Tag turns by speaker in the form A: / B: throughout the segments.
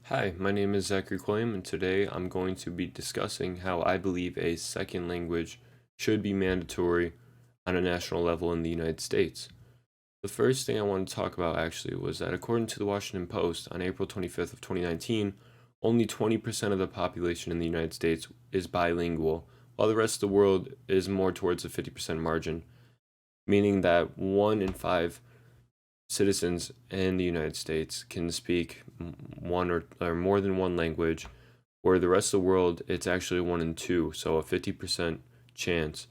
A: Hi, my name is Zachary Quilliam, and today I'm going to be discussing how I believe a second language should be mandatory on a national level in the United States. The first thing I want to talk about actually was that according to the Washington Post on April 25th of 2019, only 20% of the population in the United States is bilingual, while the rest of the world is more towards the 50% margin, meaning that 1 in 5 citizens in the United States can speak one or more than one language, where the rest of the world it's actually 1 in 2, so a 50% chance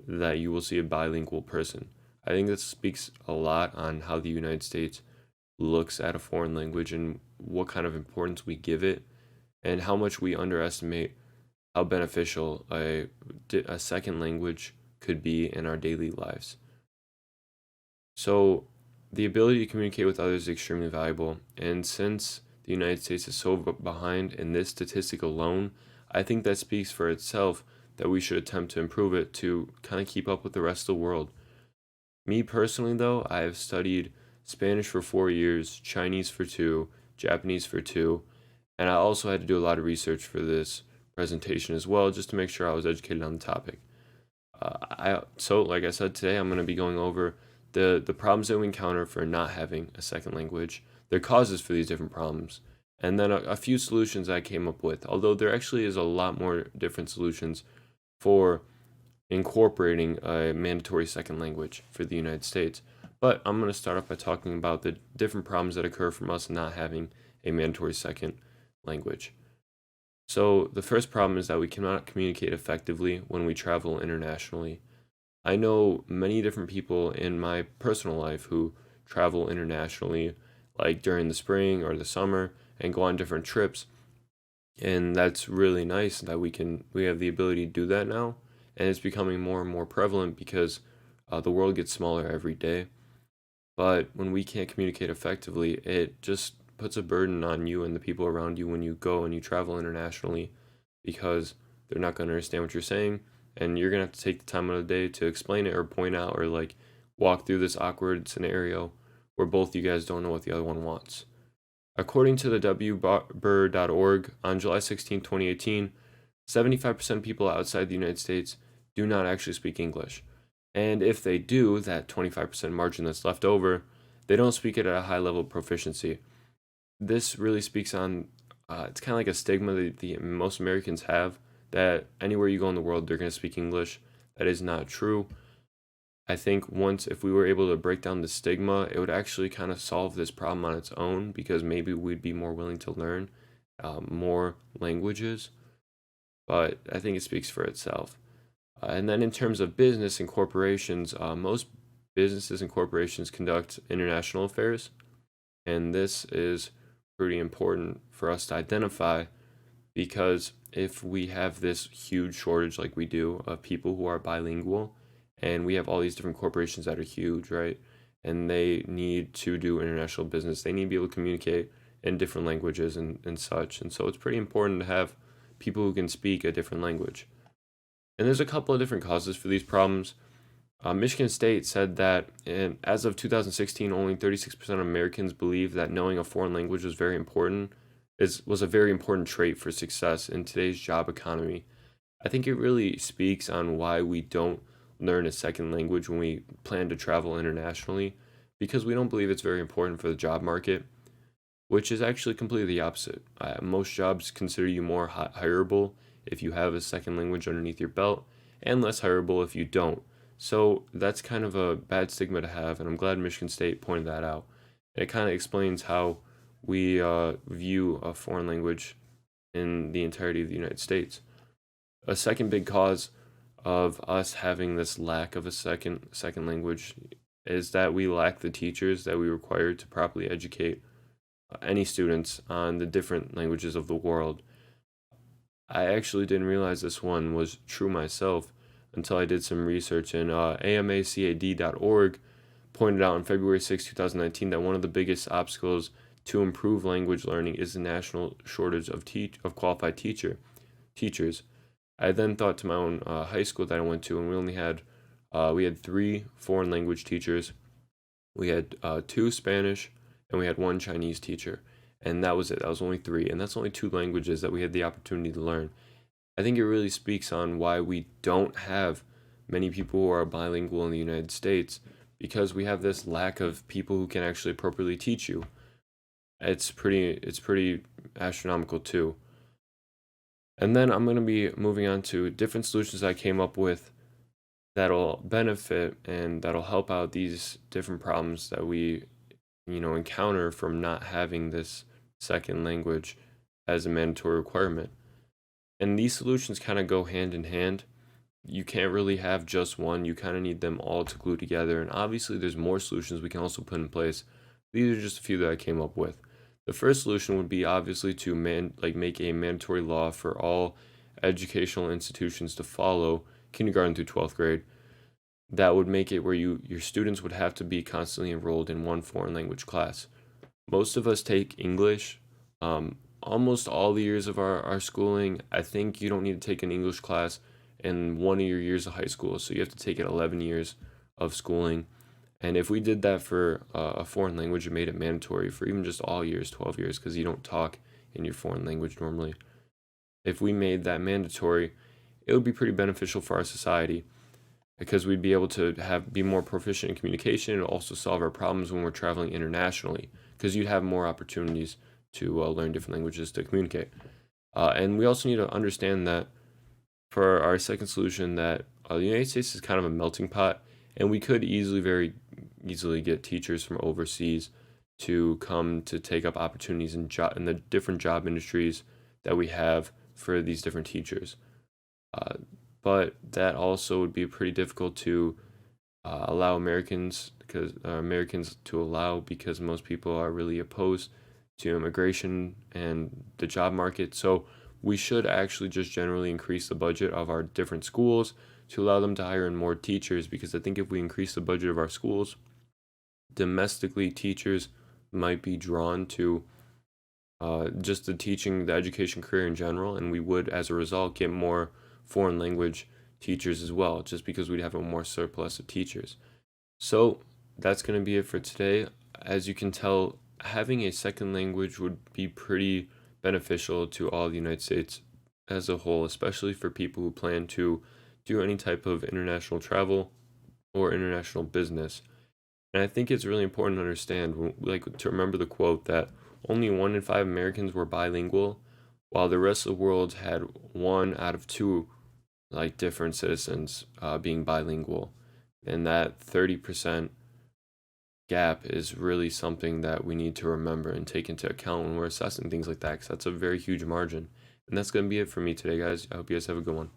A: that you will see a bilingual person. I think this speaks a lot on how the United States looks at a foreign language and what kind of importance we give it, and how much we underestimate how beneficial a second language could be in our daily lives. So, the ability to communicate with others is extremely valuable, and since the United States is so behind in this statistic alone, I think that speaks for itself that we should attempt to improve it to kind of keep up with the rest of the world. Me personally, though, I have studied Spanish for 4 years, Chinese for 2, Japanese for 2, and I also had to do a lot of research for this presentation as well, just to make sure I was educated on the topic. Like I said, today I'm going to be going over the problems that we encounter for not having a second language, their causes for these different problems, and then a few solutions I came up with. Although there actually is a lot more different solutions for incorporating a mandatory second language for the United States. But I'm going to start off by talking about the different problems that occur from us not having a mandatory second language. So, the first problem is that we cannot communicate effectively when we travel internationally. I know many different people in my personal life who travel internationally, like during the spring or the summer, and go on different trips. And that's really nice that we have the ability to do that now, and it's becoming more and more prevalent because the world gets smaller every day. But when we can't communicate effectively, it just puts a burden on you and the people around you when you go and you travel internationally because they're not going to understand what you're saying, and you're going to have to take the time of the day to explain it or point out or like walk through this awkward scenario where both you guys don't know what the other one wants. According to the wbur.org on July 16, 2018, 75% of people outside the United States do not actually speak English. And if they do, that 25% margin that's left over, they don't speak it at a high level of proficiency. This really speaks on, it's kind of like a stigma that the most Americans have that anywhere you go in the world, they're going to speak English. That is not true. I think once, if we were able to break down the stigma, it would actually kind of solve this problem on its own because maybe we'd be more willing to learn more languages. But I think it speaks for itself. And then in terms of business and corporations, most businesses and corporations conduct international affairs, and this is pretty important for us to identify because if we have this huge shortage like we do of people who are bilingual, and we have all these different corporations that are huge, right? And they need to do international business. They need to be able to communicate in different languages and such. And so it's pretty important to have people who can speak a different language. And there's a couple of different causes for these problems. Michigan State said that as of 2016, only 36% of Americans believe that knowing a foreign language was very important. Was a very important trait for success in today's job economy. I think it really speaks on why we don't learn a second language when we plan to travel internationally, because we don't believe it's very important for the job market, which is actually completely the opposite. Most jobs consider you more hireable if you have a second language underneath your belt, and less hireable if you don't. So that's kind of a bad stigma to have, and I'm glad Michigan State pointed that out. It kind of explains how we view a foreign language in the entirety of the United States. A second big cause of us having this lack of a second language is that we lack the teachers that we require to properly educate any students on the different languages of the world. I actually didn't realize this one was true myself until I did some research, and amacad.org pointed out on February 6, 2019 that one of the biggest obstacles to improve language learning is the national shortage of qualified teachers. I then thought to my own high school that I went to, and we had 3 foreign language teachers. We had 2 Spanish, and we had 1 Chinese teacher. and that was it. That was only three, and that's only two languages that we had the opportunity to learn. I think it really speaks on why we don't have many people who are bilingual in the United States, because we have this lack of people who can actually appropriately teach you. It's pretty astronomical too. And then I'm going to be moving on to different solutions I came up with that'll benefit and that'll help out these different problems that we, encounter from not having this second language as a mandatory requirement. And these solutions kind of go hand in hand. You can't really have just one. You kind of need them all to glue together. And obviously, there's more solutions we can also put in place. These are just a few that I came up with. The first solution would be obviously to make a mandatory law for all educational institutions to follow kindergarten through 12th grade. That would make it where your students would have to be constantly enrolled in one foreign language class. Most of us take English. Almost all the years of our schooling, I think you don't need to take an English class in one of your years of high school. So you have to take it 11 years of schooling. And if we did that for a foreign language and made it mandatory for even just all years, 12 years, because you don't talk in your foreign language normally, if we made that mandatory, it would be pretty beneficial for our society, because we'd be able to be more proficient in communication and also solve our problems when we're traveling internationally, because you'd have more opportunities to learn different languages to communicate. And we also need to understand that for our second solution, that the United States is kind of a melting pot, and we could very easily get teachers from overseas to come to take up opportunities in the different job industries that we have for these different teachers. But that also would be pretty difficult to allow Americans to allow, because most people are really opposed to immigration and the job market. So we should actually just generally increase the budget of our different schools to allow them to hire in more teachers, because I think if we increase the budget of our schools, domestically teachers might be drawn to just the education career in general, and we would, as a result, get more foreign language teachers as well, just because we'd have a more surplus of teachers. So that's going to be it for today. As you can tell, having a second language would be pretty beneficial to all the United States as a whole, especially for people who plan to do any type of international travel or international business. And I think it's really important to understand, to remember the quote that only 1 in 5 Americans were bilingual, while the rest of the world had 1 out of 2 different citizens being bilingual. And that 30% gap is really something that we need to remember and take into account when we're assessing things like that, because that's a very huge margin. And that's going to be it for me today, guys. I hope you guys have a good one.